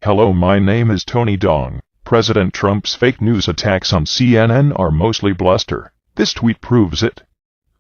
Hello, my name is Tony Dong. President Trump's fake news attacks on CNN are mostly bluster. This tweet proves it.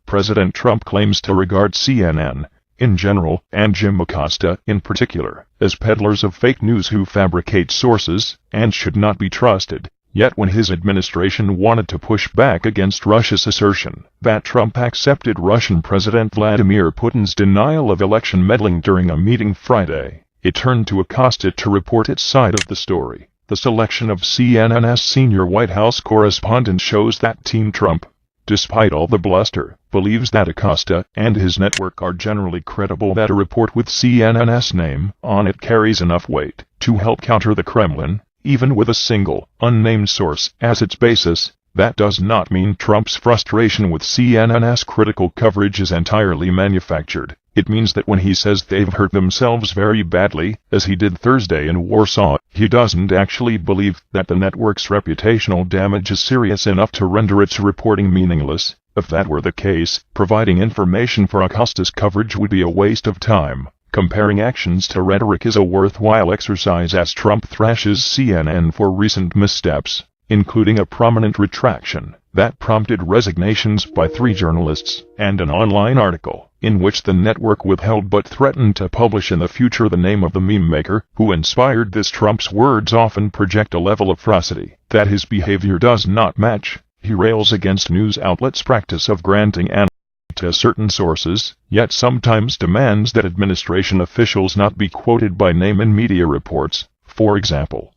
President Trump claims to regard CNN, in general, and Jim Acosta, in particular, as peddlers of fake news who fabricate sources, and should not be trusted. Yet when his administration wanted to push back against Russia's assertion that Trump accepted Russian President Vladimir Putin's denial of election meddling during a meeting Friday, it turned to Acosta to report its side of the story. The selection of CNN's senior White House correspondent shows that Team Trump, despite all the bluster, believes that Acosta and his network are generally credible, that a report with CNN's name on it carries enough weight to help counter the Kremlin, even with a single, unnamed source as its basis. That does not mean Trump's frustration with CNN's critical coverage is entirely manufactured. It means that when he says they've hurt themselves very badly, as he did Thursday in Warsaw, he doesn't actually believe that the network's reputational damage is serious enough to render its reporting meaningless. If that were the case, providing information for Acosta's coverage would be a waste of time. Comparing actions to rhetoric is a worthwhile exercise as Trump thrashes CNN for recent missteps, including a prominent retraction that prompted resignations by 3 journalists, and an online article in which the network withheld but threatened to publish in the future the name of the meme maker who inspired this. Trump's words often project a level of ferocity that his behavior does not match. He rails against news outlets' practice of granting anonymity to certain sources, yet sometimes demands that administration officials not be quoted by name in media reports. For example,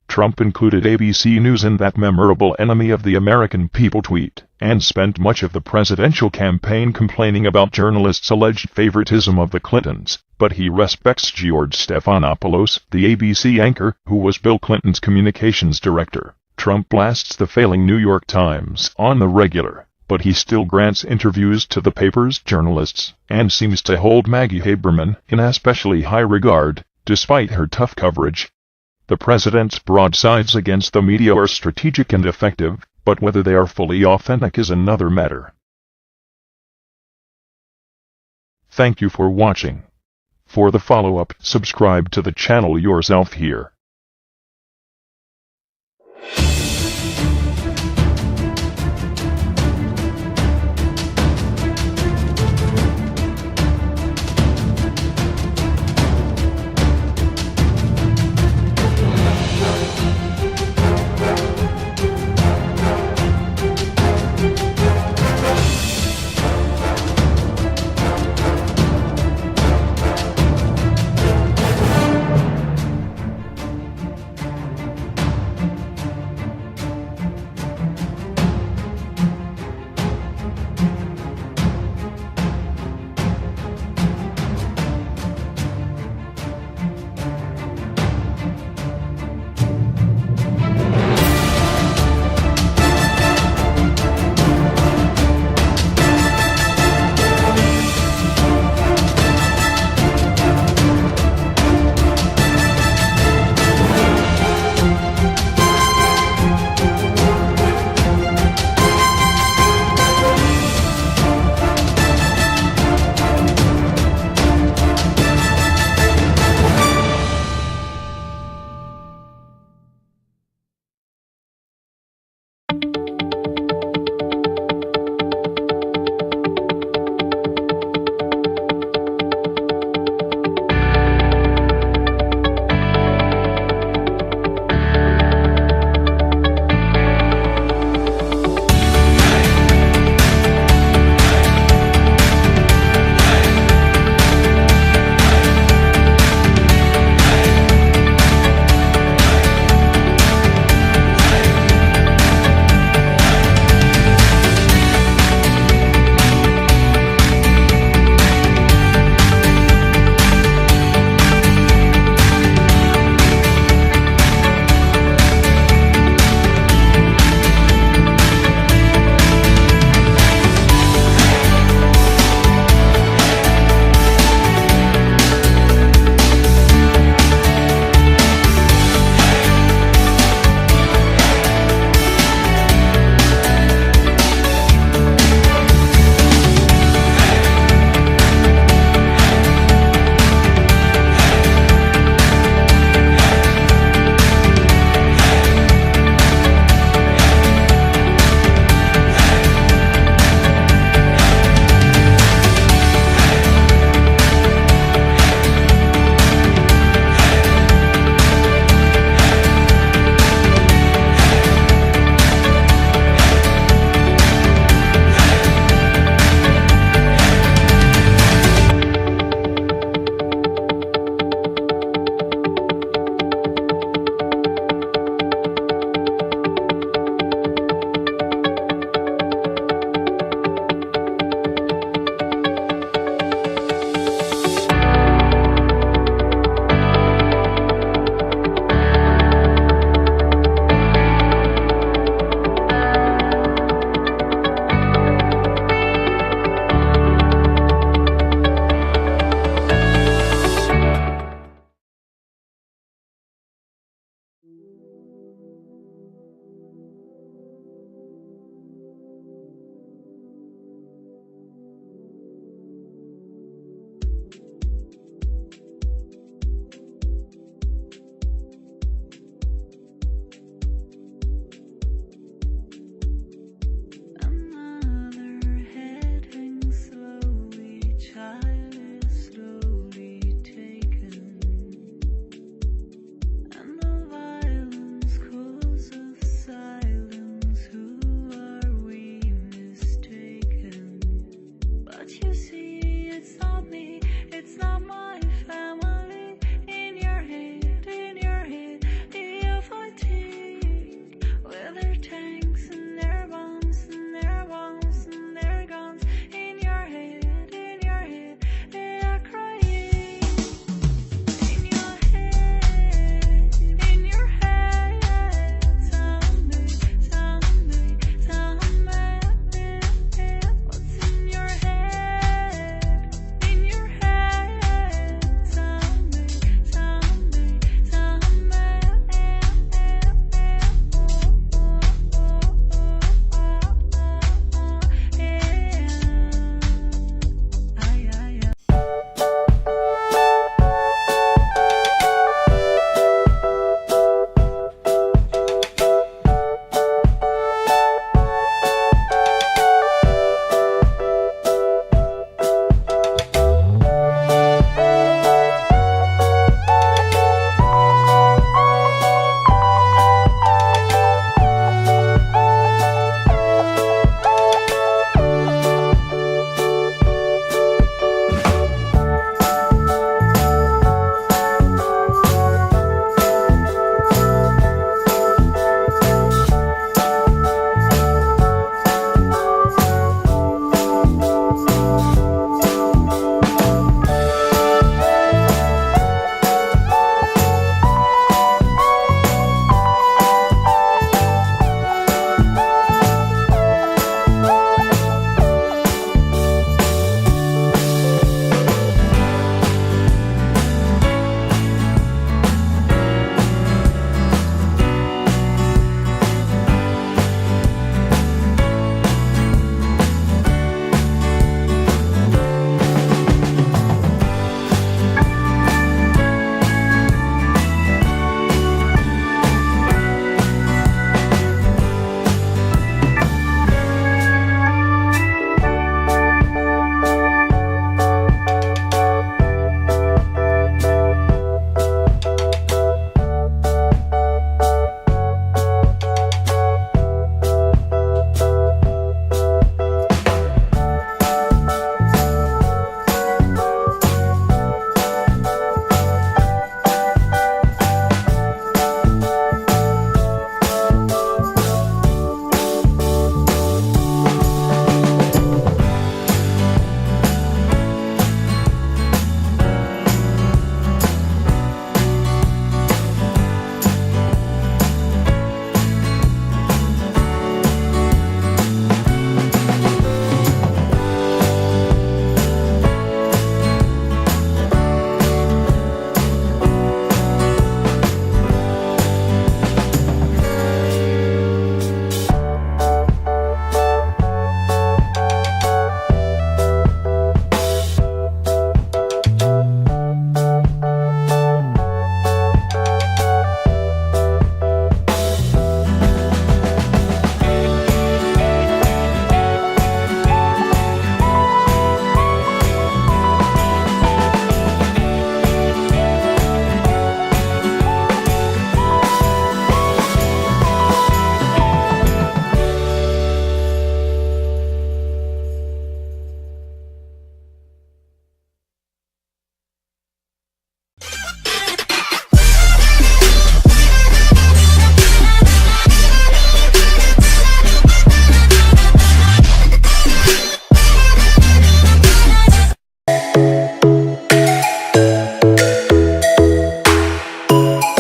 Trump included ABC News in that memorable enemy of the American people tweet, and spent much of the presidential campaign complaining about journalists' alleged favoritism of the Clintons, but he respects George Stephanopoulos, the ABC anchor, who was Bill Clinton's communications director. Trump blasts the failing New York Times on the regular, but he still grants interviews to the paper's journalists, and seems to hold Maggie Haberman in especially high regard, despite her tough coverage. The president's broadsides against the media are strategic and effective, but whether they are fully authentic is another matter. Thank you for watching. For the follow-up, subscribe to the channel yourself here.